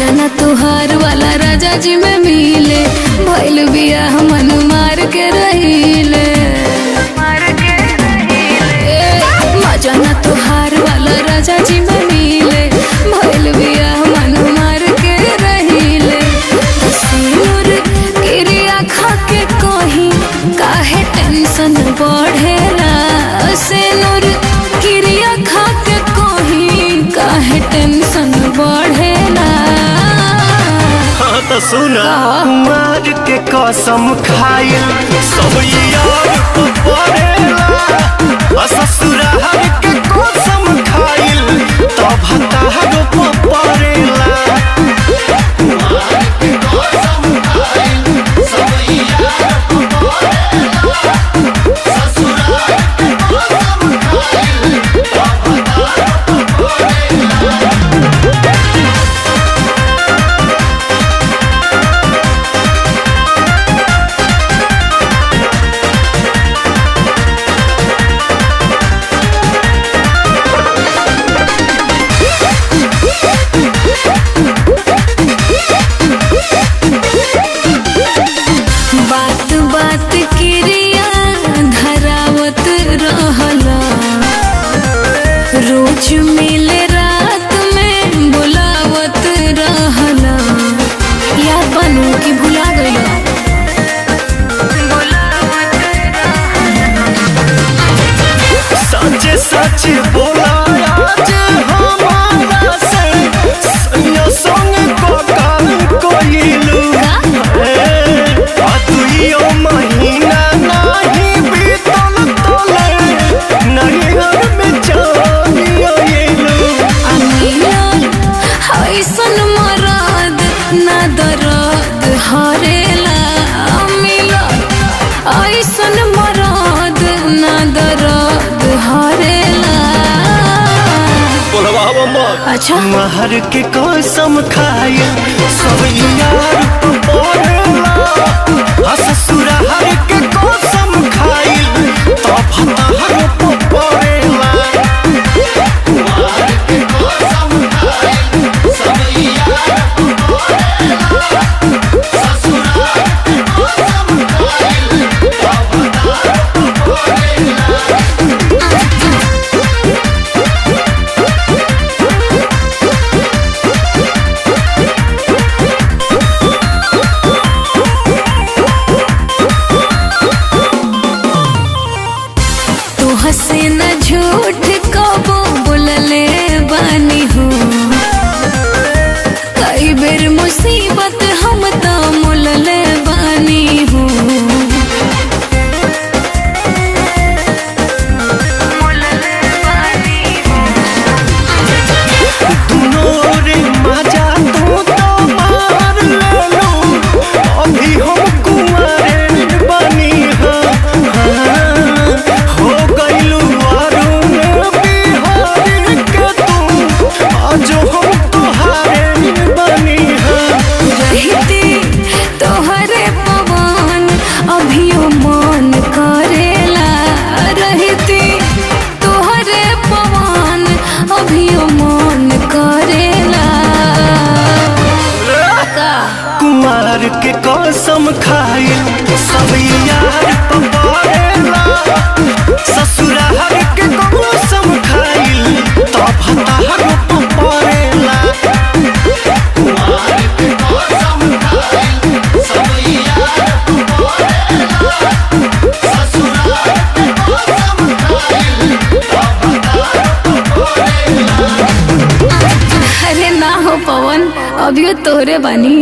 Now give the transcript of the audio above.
मजा तुहार वाला राजा जी में मिले, भइल बियाह मन मार के रहिले। मजा तुहार वाला राजा जी में मिले, भइल बियाह मन मार के रहिले। सिनुर क्रिया खा के कहीं काहे टेंशन बढ़ेला, सिनुर क्रिया खा के कहीं काहे टेंशन बढ़ेला। तो सुना कुमार के कसम खाइल सब यार को पड़ेला, ससुराल के कसम खाइल तब हतार को पड़ेला। कुमार के कसम खाइल सब यार को पड़ेला, ससुराल के कसम खाइल तब हतार को पड़ेला। बात बात क्रिया धरावत रहला, रोज मिले रात में बुलावत रहला। याद बनू कि भुला गया। सच सच बोला आज हमारा से सैया संग को काम कोइलू। तुइयो महीना नहीं बीतल तोले नहीं घर में जानियो येलू। अमीर ऐसन मरद ना दर्द हरेला, अमीर ऐसन मरद ना दर्द हरेला। अच्छा महर के कसम खाए सब यार को पड़ेला, ससुराल के कसम खाए तब हतार को पड़ेला। कुमार के कसम खाए सब यार को पड़ेला, ससुराल के कसम खाए तब हतार को पड़ेला। हसे न झूठ कबो बोलले बानी हो, कई बेर मुसीबत हम तो मुलले बानी हो। रे मजा तू तो मार ले लो, अभी हम कुंवारे बनी हो गइलू अरुण बिहारी के तू, आज हम तोहारे बनी हो। रहती तोहरे पवन अभियो मन करेला, रहती तोहरे पवन अभियो मन करेला। कुमार के कसम खाए सब यार पड़ेला, ससुराल के कसम खाए तब हतार को पड़ेला। कुमार के कसम खाए सब यार पड़ेला, ससुराल के कसम खाए तब हतार को पड़ेला। अरे ना हो पवन, अभियो तोहरे बानी।